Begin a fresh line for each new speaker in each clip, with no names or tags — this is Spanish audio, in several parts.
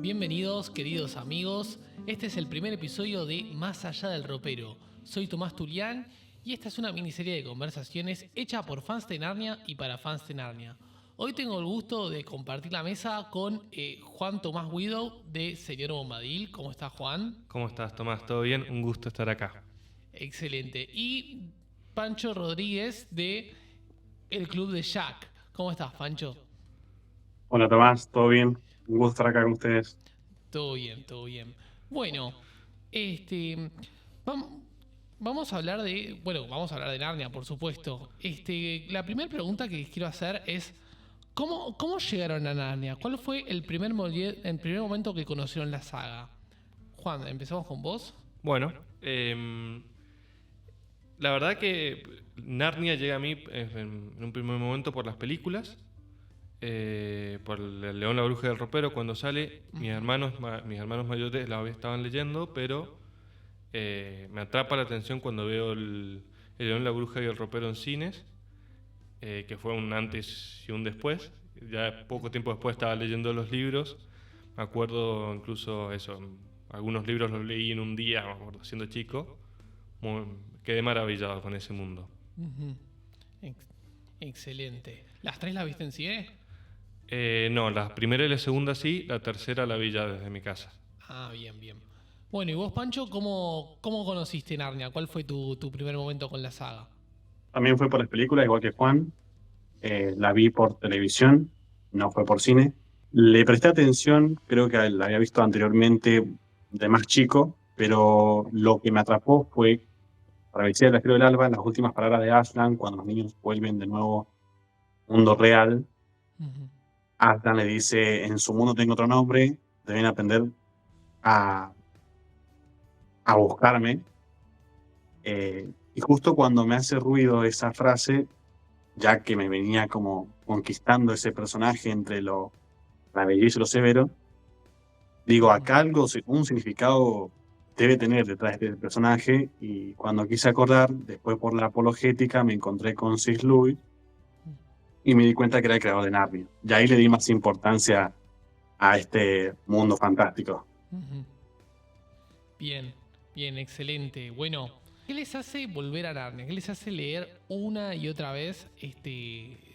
Bienvenidos, queridos amigos. Este es el primer episodio de Más allá del ropero. Soy Tomás Tulián y esta es una miniserie de conversaciones hecha por fans de Narnia y para fans de Narnia. Hoy tengo el gusto de compartir la mesa con Juan Tomás Widow de Señor Bombadil. ¿Cómo estás, Juan?
¿Cómo estás, Tomás? ¿Todo bien? Un gusto estar acá.
Excelente. Y Pancho Rodríguez de El Club de Jack. ¿Cómo estás, Pancho?
Hola Tomás, ¿todo bien? Un gusto estar acá con ustedes.
Todo bien, todo bien. Bueno, este, vam- vamos a hablar vamos a hablar de Narnia, por supuesto. La primera pregunta que les quiero hacer es, ¿cómo llegaron a Narnia? ¿Cuál fue el primer momento que conocieron la saga? Juan, empezamos con vos.
Bueno, la verdad que Narnia llega a mí en un primer momento por las películas, por El León, la Bruja y el Ropero. Cuando sale, mis hermanos mayores la estaban leyendo, pero me atrapa la atención cuando veo el León, la Bruja y el Ropero en cines, que fue un antes y un después. Ya poco tiempo después estaba leyendo los libros. Me acuerdo incluso eso, algunos libros los leí en un día, me acuerdo, siendo chico. Quedé maravillado con ese mundo.
Ujú. Ex- Excelente. ¿Las tres las viste en cine?
No, la primera y la segunda sí, la tercera la vi ya desde mi casa.
Ah, bien, bien. Bueno, y vos, Pancho, ¿cómo conociste Narnia? ¿Cuál fue tu primer momento con la saga?
También fue por las películas, igual que Juan. La vi por televisión, no fue por cine. Le presté atención, creo que la había visto anteriormente de más chico, pero lo que me atrapó fue Travesía del Filo del Alba, las últimas palabras de Aslan, cuando los niños vuelven de nuevo al mundo real.
Ujú.
Aslan le dice, en su mundo tengo otro nombre, deben aprender a, a buscarme. Y justo cuando me hace ruido esa frase, ya que me venía como conquistando ese personaje entre la belleza y lo severo, digo, acá algo, un significado debe tener detrás de este personaje, y cuando quise acordar, después por la apologética, me encontré con C.S. Lewis y me di cuenta que era el creador de Narnia. Y ahí le di más importancia a este mundo fantástico.
Ujú. Bien, bien, excelente. Bueno, ¿qué les hace volver a Narnia? ¿Qué les hace leer una y otra vez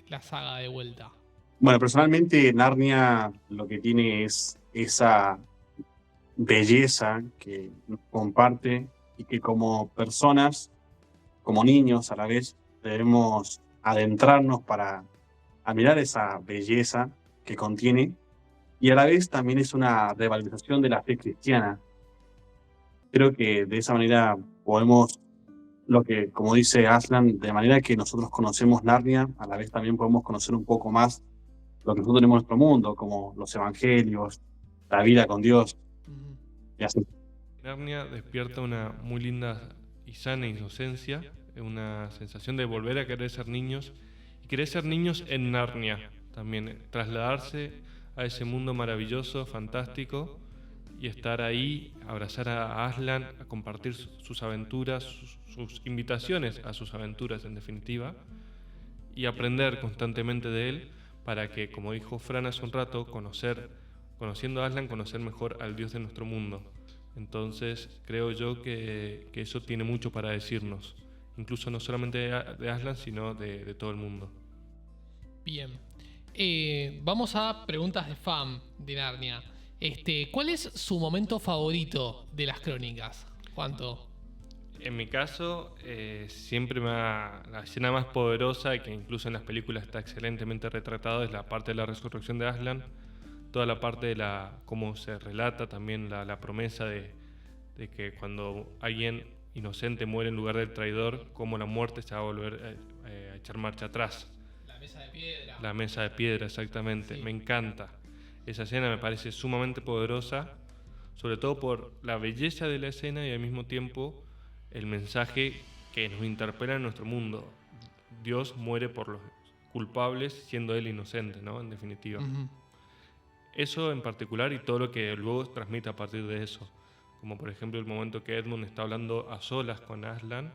la saga de vuelta?
Bueno, personalmente Narnia lo que tiene es esa belleza que nos comparte y que como personas, como niños a la vez, debemos adentrarnos para admirar esa belleza que contiene, y a la vez también es una revalorización de la fe cristiana. Creo que de esa manera podemos, lo que, como dice Aslan, de manera que nosotros conocemos Narnia, a la vez también podemos conocer un poco más lo que nosotros tenemos en nuestro mundo, como los evangelios, la vida con Dios,
Ujú.
y así.
Narnia despierta una muy linda y sana inocencia, una sensación de volver a querer ser niños y querer ser niños en Narnia también, trasladarse a ese mundo maravilloso, fantástico, y estar ahí, abrazar a Aslan, a compartir sus aventuras, sus invitaciones a sus aventuras en definitiva, y aprender constantemente de él para que, como dijo Fran hace un rato, conociendo a Aslan, conocer mejor al Dios de nuestro mundo. Entonces creo yo que eso tiene mucho para decirnos, incluso no solamente de Aslan, sino de todo el mundo.
Bien. Vamos a preguntas de fan de Narnia. ¿Cuál es su momento favorito de las crónicas? ¿Cuánto?
En mi caso, la escena más poderosa, y que incluso en las películas está excelentemente retratado, es la parte de la resurrección de Aslan. Toda la parte de cómo se relata también la promesa de que cuando alguien inocente muere en lugar del traidor, cómo la muerte se va a volver a echar marcha atrás.
La mesa de piedra.
La mesa de piedra, exactamente.
Sí.
Me encanta. Esa escena me parece sumamente poderosa, sobre todo por la belleza de la escena y al mismo tiempo el mensaje que nos interpela en nuestro mundo. Dios muere por los culpables siendo él inocente, ¿no? En definitiva.
Ujú.
Eso en particular y todo lo que luego transmite a partir de eso. Como por ejemplo el momento que Edmund está hablando a solas con Aslan,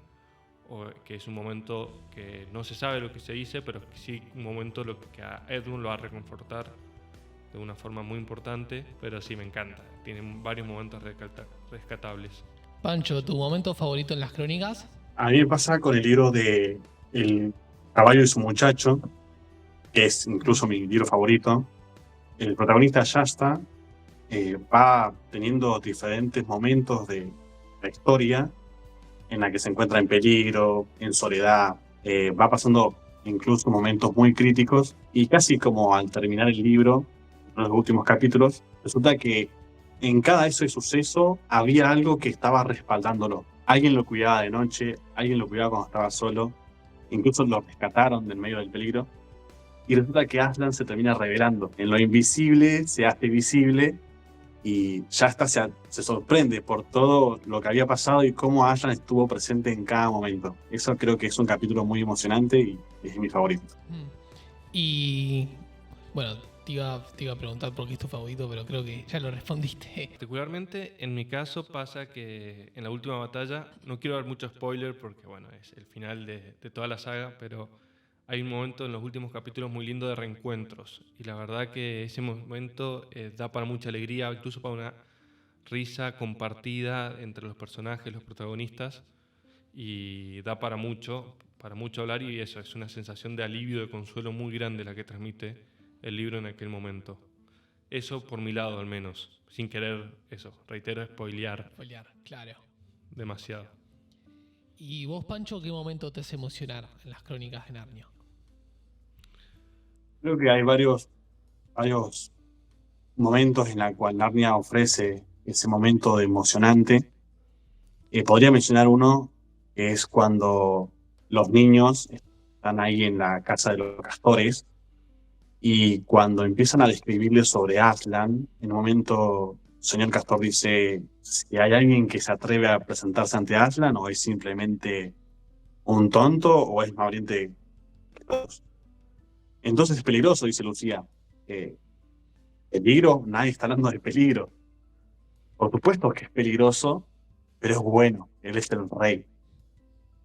que es un momento que no se sabe lo que se dice, pero sí un momento que a Edmund lo va a reconfortar de una forma muy importante, pero sí me encanta. Tiene varios momentos rescatables.
Pancho, ¿tu momento favorito en las crónicas?
A mí me pasa con el libro de El caballo y su muchacho, que es incluso mi libro favorito. El protagonista Shasta va teniendo diferentes momentos de la historia en la que se encuentra en peligro, en soledad, va pasando incluso momentos muy críticos y casi como al terminar el libro, en los últimos capítulos, resulta que en cada ese suceso había algo que estaba respaldándolo. Alguien lo cuidaba de noche, alguien lo cuidaba cuando estaba solo, incluso lo rescataron del medio del peligro. Y resulta que Aslan se termina revelando. En lo invisible se hace visible y Shasta se sorprende por todo lo que había pasado y cómo Aslan estuvo presente en cada momento. Eso creo que es un capítulo muy emocionante y es mi favorito.
Y bueno, te iba a preguntar por qué es tu favorito, pero creo que ya lo respondiste.
Particularmente en mi caso pasa que en la última batalla, no quiero dar mucho spoiler porque bueno, es el final de toda la saga, pero hay un momento en los últimos capítulos muy lindo de reencuentros y la verdad que ese momento da para mucha alegría, incluso para una risa compartida entre los personajes, los protagonistas, y da para mucho hablar, y eso es una sensación de alivio, de consuelo muy grande la que transmite el libro en aquel momento. Eso por mi lado al menos, sin querer, eso, reitero, spoilear
Claro.
demasiado.
¿Y vos, Pancho, qué momento te hace emocionar en las crónicas de Narnia?
Creo que hay varios momentos en los cuales Narnia ofrece ese momento de emocionante. Podría mencionar uno que es cuando los niños están ahí en la casa de los castores y cuando empiezan a describirle sobre Aslan, en un momento el señor Castor dice si hay alguien que se atreve a presentarse ante Aslan o es simplemente un tonto o es más valiente que todos. Entonces es peligroso, dice Lucía. ¿Peligro? Nadie está hablando de peligro. Por supuesto que es peligroso, pero es bueno. Él es el rey.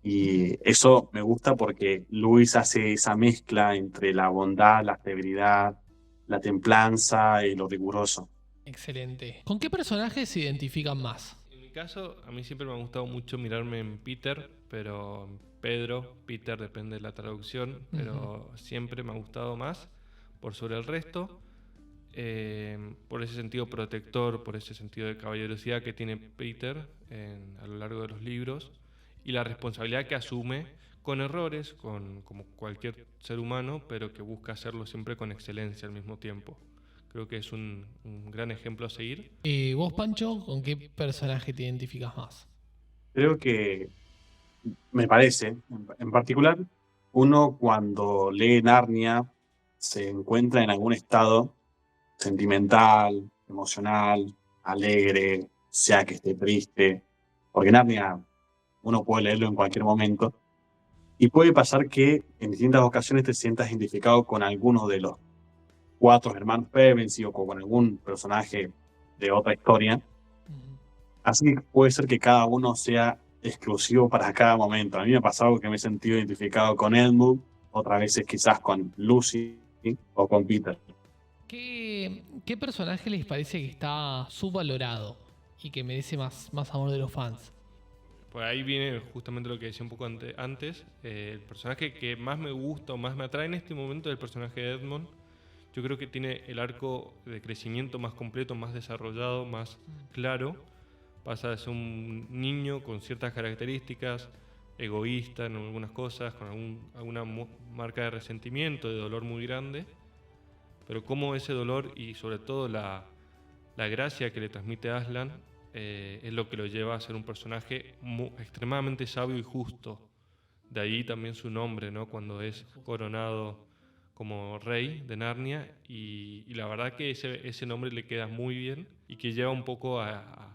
Y eso me gusta porque Luis hace esa mezcla entre la bondad, la severidad, la templanza y lo riguroso.
Excelente. ¿Con qué personajes se identifican más?
En mi caso, a mí siempre me ha gustado mucho mirarme en Peter, pero Pedro, Peter depende de la traducción, pero siempre me ha gustado más por sobre el resto, por ese sentido protector, por ese sentido de caballerosidad que tiene Peter a lo largo de los libros y la responsabilidad que asume con errores, como cualquier ser humano, pero que busca hacerlo siempre con excelencia al mismo tiempo. Creo que es un gran ejemplo a seguir.
¿Vos, Pancho, con qué personaje te identificas más?
Creo que me parece, en particular, uno cuando lee Narnia se encuentra en algún estado sentimental, emocional, alegre, sea que esté triste, porque Narnia uno puede leerlo en cualquier momento, y puede pasar que en distintas ocasiones te sientas identificado con alguno de los 4 hermanos Pevensie o con algún personaje de otra historia, así que puede ser que cada uno sea exclusivo para cada momento. A mí me ha pasado que me he sentido identificado con Edmund, otras veces quizás con Lucy o con Peter.
¿Qué personaje les parece que está subvalorado y que merece más amor de los fans?
Por ahí viene justamente lo que decía un poco antes. El personaje que más me gusta o más me atrae en este momento es el personaje de Edmund. Yo creo que tiene el arco de crecimiento más completo, más desarrollado, más claro. Pasa de ser un niño con ciertas características, egoísta en algunas cosas, con alguna marca de resentimiento, de dolor muy grande, pero cómo ese dolor y sobre todo la gracia que le transmite Aslan es lo que lo lleva a ser un personaje extremadamente sabio y justo. De ahí también su nombre, ¿no? Cuando es coronado como rey de Narnia, y la verdad que ese nombre le queda muy bien y que lleva un poco a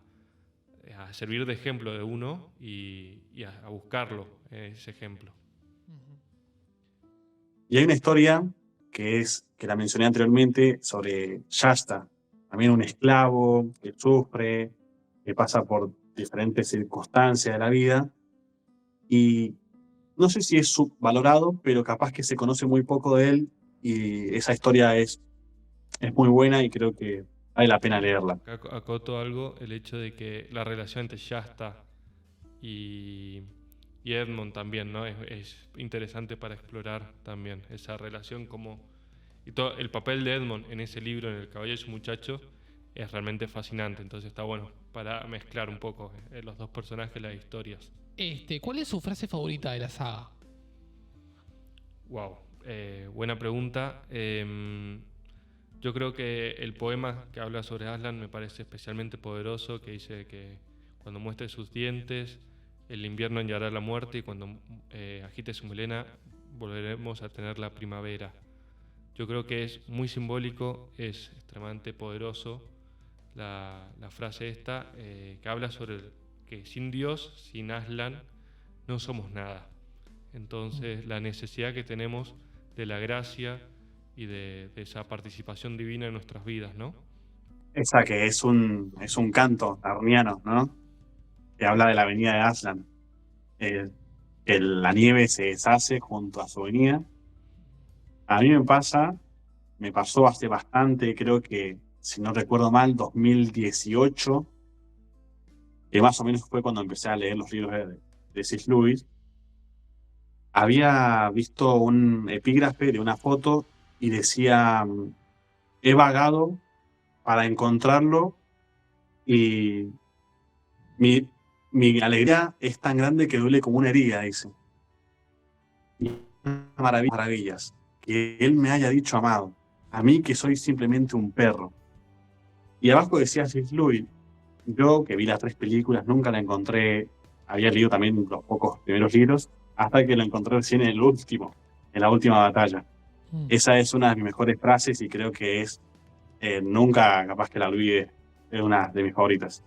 servir de ejemplo de uno y a buscarlo, ese ejemplo.
Y hay una historia que la mencioné anteriormente sobre Shasta, también un esclavo que sufre, que pasa por diferentes circunstancias de la vida y no sé si es subvalorado, pero capaz que se conoce muy poco de él y esa historia es es muy buena y creo que vale la pena leerla.
Acá acoto algo, el hecho de que la relación entre Shasta y, y Edmund también, ¿no? Es interesante para explorar también esa relación como... Y todo el papel de Edmund en ese libro, en El Caballero y su Muchacho, es realmente fascinante. Entonces está bueno para mezclar un poco los dos personajes, las historias.
¿Cuál es su frase favorita de la saga?
Wow, buena pregunta. Yo creo que el poema que habla sobre Aslan me parece especialmente poderoso, que dice que cuando muestre sus dientes, el invierno hallará la muerte y cuando agite su melena, volveremos a tener la primavera. Yo creo que es muy simbólico, es extremadamente poderoso la frase esta, que habla sobre que sin Dios, sin Aslan, no somos nada. Entonces, la necesidad que tenemos de la gracia y de esa participación divina en nuestras vidas, ¿no?
Esa que es un canto narniano, ¿no? Que habla de la venida de Aslan. Que la nieve se deshace junto a su venida. A mí me pasó hace bastante, creo que, si no recuerdo mal, 2018, que más o menos fue cuando empecé a leer los libros de C.S. Lewis. Había visto un epígrafe de una foto y decía, he vagado para encontrarlo y mi alegría es tan grande que duele como una herida, dice. Y maravillas, que él me haya dicho amado, a mí que soy simplemente un perro. Y abajo decía C.S. Lewis, yo que vi las 3 películas, nunca la encontré, había leído también los pocos primeros libros, hasta que lo encontré recién en el último, en la última batalla. Esa es una de mis mejores frases y creo que es, nunca capaz que la olvide, es una de mis favoritas.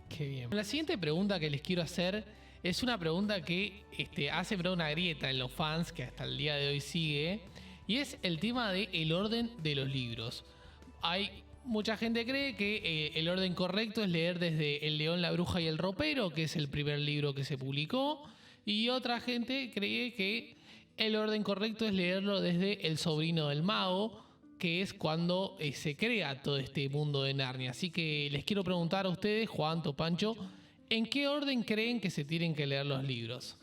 Qué bien. La siguiente pregunta que les quiero hacer es una pregunta que ha sembrado una grieta en los fans que hasta el día de hoy sigue, y es el tema del orden de los libros. Hay mucha gente que cree que el orden correcto es leer desde El León, la Bruja y el Ropero, que es el primer libro que se publicó, y otra gente cree que el orden correcto es leerlo desde El Sobrino del Mago, que es cuando se crea todo este mundo de Narnia. Así que les quiero preguntar a ustedes, Juan, Topancho, ¿en qué orden creen que se tienen que leer los libros?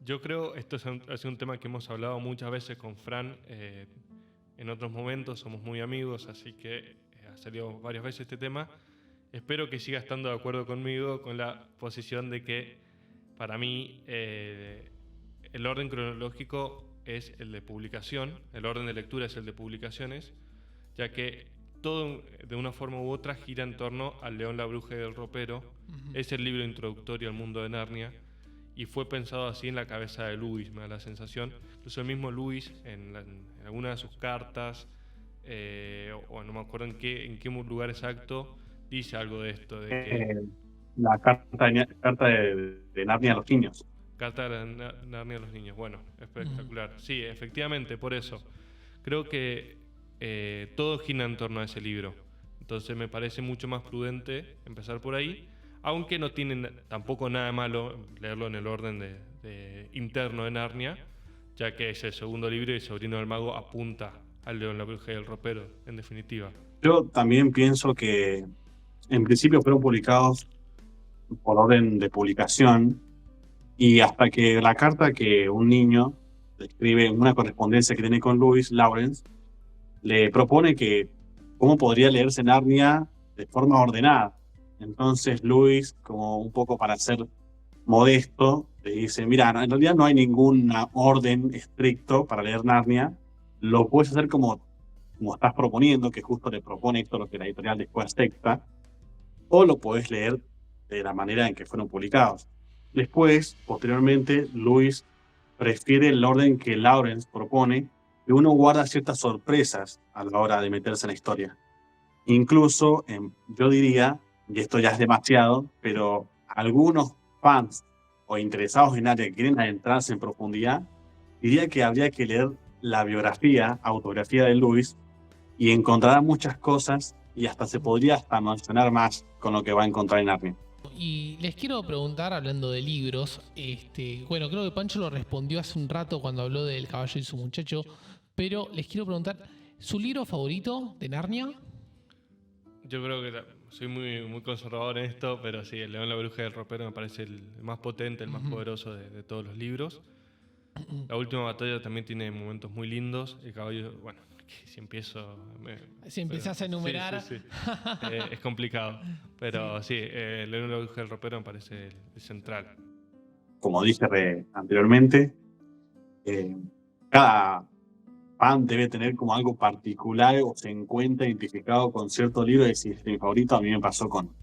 Yo creo, esto es un tema que hemos hablado muchas veces con Fran, en otros momentos, somos muy amigos, así que ha salido varias veces este tema. Espero que siga estando de acuerdo conmigo con la posición de que para mí el orden cronológico es el de publicación, el orden de lectura es el de publicaciones, ya que todo de una forma u otra gira en torno al León, la Bruja y el Ropero. Es el libro introductorio al mundo de Narnia y fue pensado así en la cabeza de Lewis, me da la sensación. Incluso el mismo Lewis en alguna de sus cartas, o no me acuerdo en qué lugar exacto, dice algo de esto, de que...
La carta de Narnia a los niños.
Carta de Narnia a los niños, bueno, espectacular. Sí, efectivamente, por eso. Creo que todo gira en torno a ese libro. Entonces me parece mucho más prudente empezar por ahí, aunque no tiene tampoco nada malo leerlo en el orden interno de Narnia, ya que es el segundo libro y El Sobrino del Mago apunta al León, la Bruja y el Ropero, en definitiva.
Yo también pienso que en principio fueron publicados por orden de publicación, y hasta que la carta que un niño escribe en una correspondencia que tiene con Louis Lawrence, le propone que cómo podría leerse Narnia de forma ordenada. Entonces Louis, como un poco para ser modesto, le dice, mira, en realidad no hay ningún orden estricto para leer Narnia, lo puedes hacer como estás proponiendo, que justo le propone esto lo que la editorial después acepta, o lo puedes leer de la manera en que fueron publicados. Después, posteriormente, Lewis prefiere el orden que Lawrence propone, y uno guarda ciertas sorpresas a la hora de meterse en la historia. Incluso, yo diría, y esto ya es demasiado, pero algunos fans o interesados en área que quieren adentrarse en profundidad, diría que habría que leer la autografía de Lewis, y encontrará muchas cosas y hasta se podría emocionar más con lo que va a encontrar en Narnia.
Y les quiero preguntar, hablando de libros, bueno, creo que Pancho lo respondió hace un rato cuando habló del Caballo y su Muchacho, pero les quiero preguntar ¿Su libro favorito de Narnia?
Yo creo que soy muy conservador en esto, pero sí, El León, la Bruja y el Ropero me parece el más potente, el más poderoso de todos los libros. La Última Batalla también tiene momentos muy lindos. El caballo, bueno, si empiezo...
Si empiezas a enumerar...
Sí. Es complicado. Pero sí, El León, la Bruja y el Ropero me parece el central.
Como dije anteriormente, cada fan debe tener como algo particular o se encuentra identificado con cierto libro. Es decir, mi favorito a mí me pasó con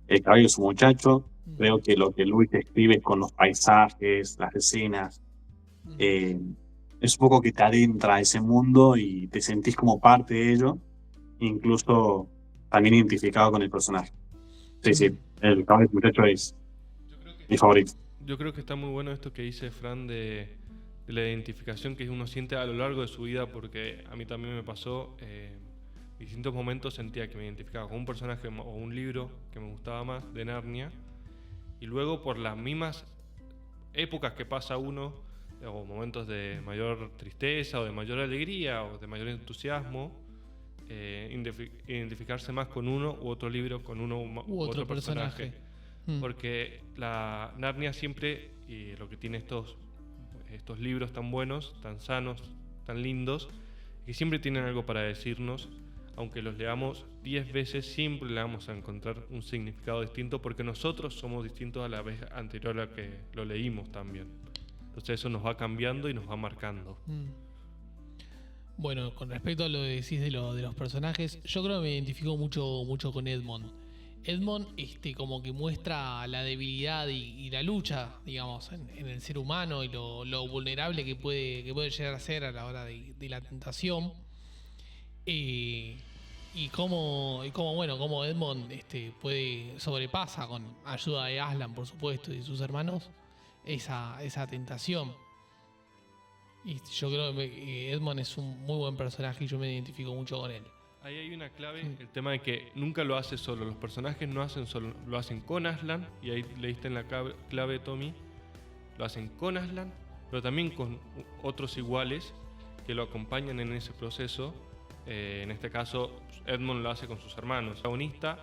El caballo de su muchacho. Creo que lo que Lewis escribe con los paisajes, las escenas, es un poco que te adentra a ese mundo y te sentís como parte de ello, incluso también identificado con el personaje. Sí, El caballo de su muchacho es mi favorito.
Yo creo que está muy bueno esto que dice Fran de la identificación que uno siente a lo largo de su vida, porque a mí también me pasó, en distintos momentos sentía que me identificaba con un personaje o un libro que me gustaba más de Narnia, y luego por las mismas épocas que pasa uno, o momentos de mayor tristeza o de mayor alegría o de mayor entusiasmo, identificarse más con uno u otro libro, con uno u otro personaje. Porque la Narnia siempre, y lo que tiene estos libros tan buenos, tan sanos, tan lindos, que siempre tienen algo para decirnos, aunque los leamos 10 veces, siempre le vamos a encontrar un significado distinto, porque nosotros somos distintos a la vez anterior a la que lo leímos también. Entonces eso nos va cambiando y nos va marcando.
Bueno, con respecto a lo que decís de los personajes, yo creo que me identifico mucho con Edmond. Edmond como que muestra la debilidad y la lucha, digamos, en el ser humano y lo vulnerable que puede llegar a ser a la hora de la tentación. Y cómo Edmond sobrepasa con ayuda de Aslan, por supuesto, y de sus hermanos, esa tentación. Y yo creo que Edmond es un muy buen personaje y yo me identifico mucho con él.
Ahí hay una clave, el tema de que nunca lo hace solo. Los personajes no hacen solo, lo hacen con Aslan, y ahí leíste en la clave, Tommy. Lo hacen con Aslan, pero también con otros iguales que lo acompañan en ese proceso. En este caso, Edmond lo hace con sus hermanos. El protagonista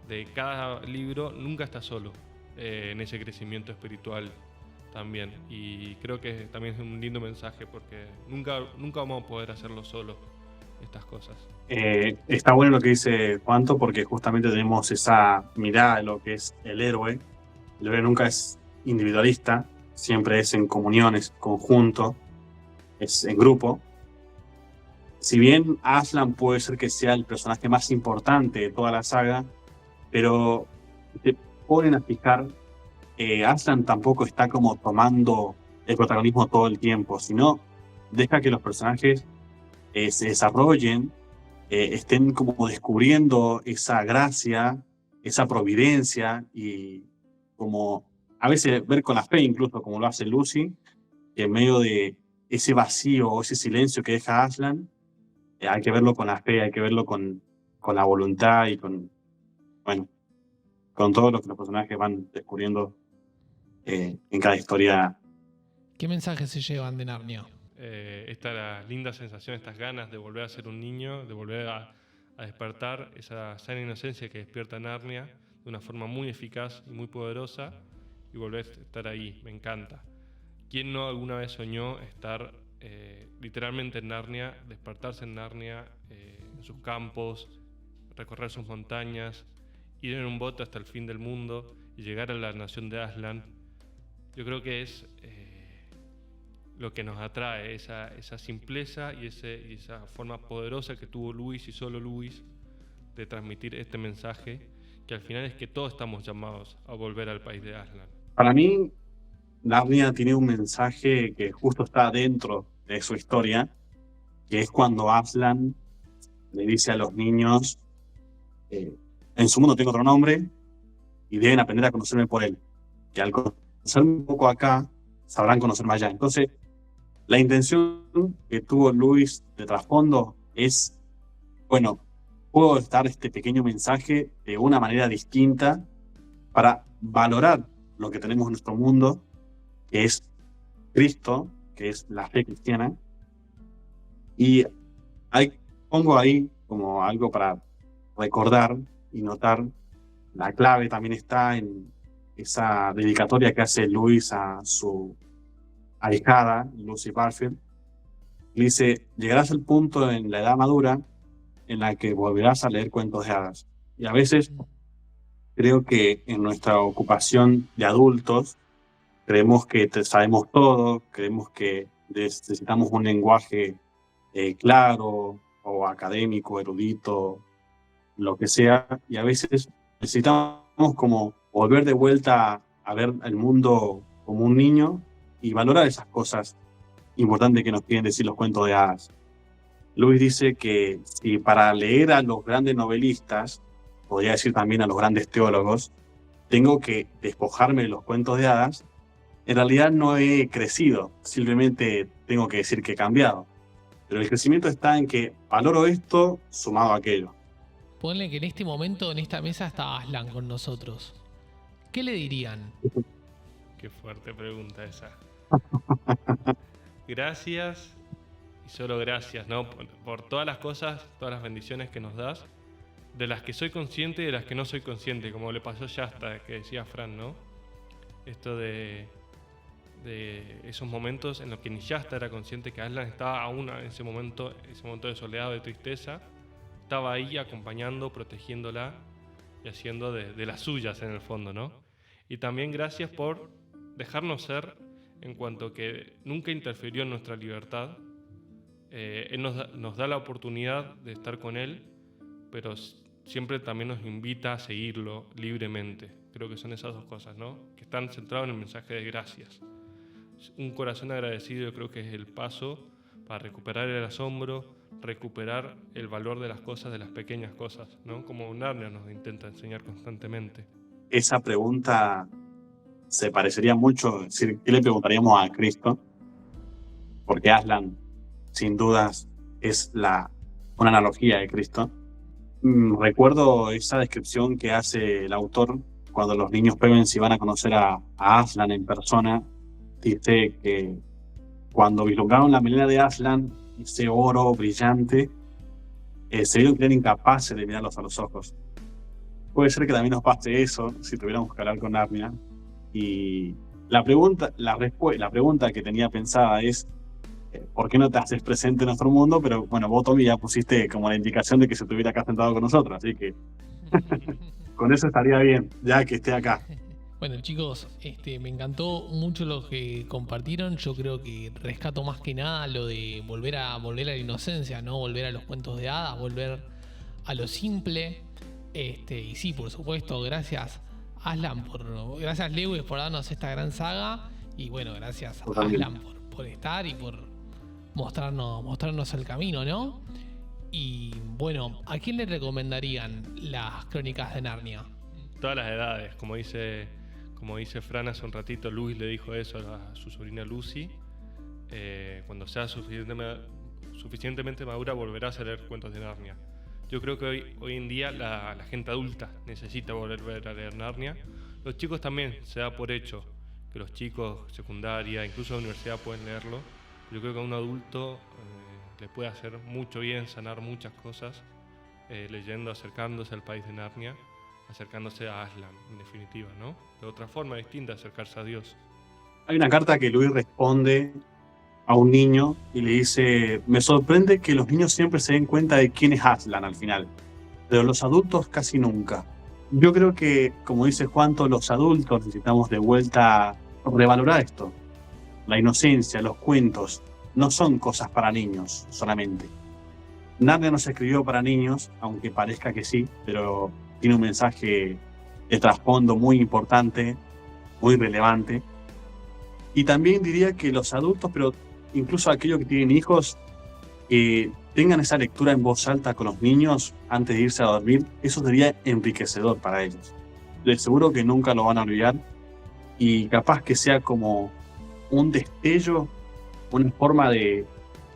de cada libro nunca está solo en ese crecimiento espiritual también. Y creo que también es un lindo mensaje, porque nunca vamos a poder hacerlo solo, estas cosas.
Está bueno lo que dice Juanto, porque justamente tenemos esa mirada de lo que es el héroe. El héroe nunca es individualista, siempre es en comunión, es conjunto, es en grupo. Si bien Aslan puede ser que sea el personaje más importante de toda la saga, pero te ponen a fijar, Aslan tampoco está como tomando el protagonismo todo el tiempo, sino deja que los personajes se desarrollen, estén como descubriendo esa gracia, esa providencia, y como a veces ver con la fe, incluso como lo hace Lucy, que en medio de ese vacío o ese silencio que deja Aslan, hay que verlo con la fe, hay que verlo con la voluntad y con todo lo que los personajes van descubriendo en cada historia.
¿Qué mensajes se llevan de Narnia?
Esta linda sensación, estas ganas de volver a ser un niño, de volver a despertar esa sana inocencia que despierta Narnia de una forma muy eficaz y muy poderosa, y volver a estar ahí. Me encanta. ¿Quién no alguna vez soñó estar literalmente en Narnia, despertarse en Narnia, en sus campos, recorrer sus montañas, ir en un bote hasta el fin del mundo y llegar a la nación de Aslan? Yo creo que es lo que nos atrae, esa simpleza y esa forma poderosa que tuvo Lewis, y solo Lewis, de transmitir este mensaje, que al final es que todos estamos llamados a volver al país de Aslan.
Para mí, Narnia tiene un mensaje que justo está dentro de su historia, que es cuando Aslan le dice a los niños, en su mundo tengo otro nombre y deben aprender a conocerme por él, que al conocerme un poco acá, sabrán conocerme allá. Entonces, la intención que tuvo Lewis de trasfondo es, puedo dar este pequeño mensaje de una manera distinta para valorar lo que tenemos en nuestro mundo, que es Cristo, que es la fe cristiana, y hay pongo ahí como algo para recordar y notar. La clave también está en esa dedicatoria que hace Luis a su ahijada, Lucy Barfield. Le dice: llegarás al punto en la edad madura en la que volverás a leer cuentos de hadas. Y a veces creo que en nuestra ocupación de adultos creemos que sabemos todo, creemos que necesitamos un lenguaje claro o académico, erudito, lo que sea, y a veces necesitamos como volver de vuelta a ver el mundo como un niño y valorar esas cosas importantes que nos quieren decir los cuentos de hadas. Luis dice que si para leer a los grandes novelistas, podría decir también a los grandes teólogos, tengo que despojarme de los cuentos de hadas, en realidad no he crecido, simplemente tengo que decir que he cambiado. Pero el crecimiento está en que valoro esto sumado a aquello.
Ponle que en este momento, en esta mesa, está Aslan con nosotros. ¿Qué le dirían?
Qué fuerte pregunta esa. Gracias y solo gracias, ¿no? Por todas las cosas, todas las bendiciones que nos das, de las que soy consciente y de las que no soy consciente, como le pasó a Shasta, que decía Fran, ¿no? Esto de esos momentos en los que ni Shasta era consciente que Aslan estaba aún en ese momento de soledad, de tristeza, estaba ahí acompañando, protegiéndola y haciendo de las suyas en el fondo, ¿no? Y también gracias por dejarnos ser, en cuanto que nunca interfirió en nuestra libertad. Él nos da la oportunidad de estar con él, pero siempre también nos invita a seguirlo libremente. Creo que son esas dos cosas, ¿no? Que están centrados en el mensaje de gracias. Un corazón agradecido, yo creo que es el paso para recuperar el asombro, recuperar el valor de las cosas, de las pequeñas cosas, ¿no? Como Narnia nos intenta enseñar constantemente.
Esa pregunta se parecería mucho, es decir, ¿qué le preguntaríamos a Cristo? Porque Aslan, sin dudas, es una analogía de Cristo. Recuerdo esa descripción que hace el autor cuando los niños preguntan si van a conocer a Aslan en persona. Dice que cuando vislumbraron la melena de Aslan, ese oro brillante, se vieron que eran incapaces de mirarlos a los ojos. Puede ser que también nos pase eso si tuviéramos que hablar con Narnia. Y la pregunta que tenía pensada es: ¿por qué no te haces presente en nuestro mundo? Pero bueno, vos, Tommy, ya pusiste como la indicación de que se estuviera acá sentado con nosotros, así que con eso estaría bien, ya que esté acá.
Bueno, chicos, me encantó mucho lo que compartieron. Yo creo que rescato más que nada lo de volver a la inocencia, ¿no? Volver a los cuentos de hadas, volver a lo simple. Y sí, por supuesto, gracias Aslan gracias Lewis por darnos esta gran saga. Y bueno, gracias Aslan por estar y por mostrarnos el camino, ¿no? Y bueno, ¿a quién le recomendarían las Crónicas de Narnia?
Todas las edades, como dice Fran hace un ratito. Luis le dijo eso a su sobrina Lucy. Cuando sea suficientemente madura, volverás a leer cuentos de Narnia. Yo creo que hoy en día la gente adulta necesita volver a leer Narnia. Los chicos también, se da por hecho que los chicos secundaria, incluso de universidad, pueden leerlo. Yo creo que a un adulto le puede hacer mucho bien, sanar muchas cosas, leyendo, acercándose al país de Narnia, acercándose a Aslan, en definitiva, ¿no? De otra forma distinta, acercarse a Dios.
Hay una carta que Luis responde a un niño y le dice: me sorprende que los niños siempre se den cuenta de quién es Aslan al final, pero los adultos casi nunca. Yo creo que, como dice Juan, todos los adultos necesitamos de vuelta revalorar esto. La inocencia, los cuentos, no son cosas para niños solamente. Narnia no se escribió para niños, aunque parezca que sí, pero tiene un mensaje de trasfondo muy importante, muy relevante. Y también diría que los adultos, pero incluso aquellos que tienen hijos, tengan esa lectura en voz alta con los niños antes de irse a dormir. Eso sería enriquecedor para ellos. Les seguro que nunca lo van a olvidar, y capaz que sea como un destello, una forma de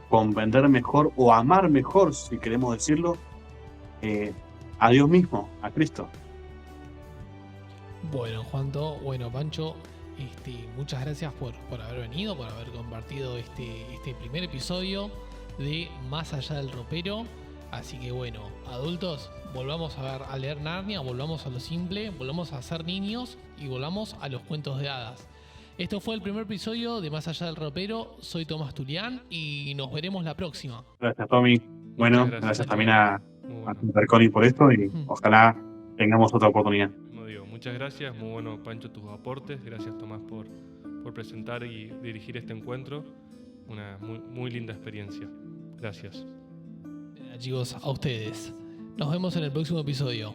comprender mejor o amar mejor, si queremos decirlo, a Dios mismo, a Cristo.
Bueno, Juanto, bueno, Pancho, muchas gracias por haber venido, por haber compartido este primer episodio de Más Allá del Ropero. Así que bueno, adultos, volvamos a leer Narnia, volvamos a lo simple, volvamos a ser niños y volvamos a los cuentos de hadas. Esto fue el primer episodio de Más Allá del Ropero. Soy Tomás Tulián y nos veremos la próxima.
Gracias, Tommy. Bueno, gracias también a Interconi por esto y ojalá tengamos otra oportunidad.
Como digo, muchas gracias. Muy bueno, Pancho, tus aportes. Gracias, Tomás, por presentar y dirigir este encuentro. Una muy, muy linda experiencia. Gracias.
Chicos, a ustedes. Nos vemos en el próximo episodio.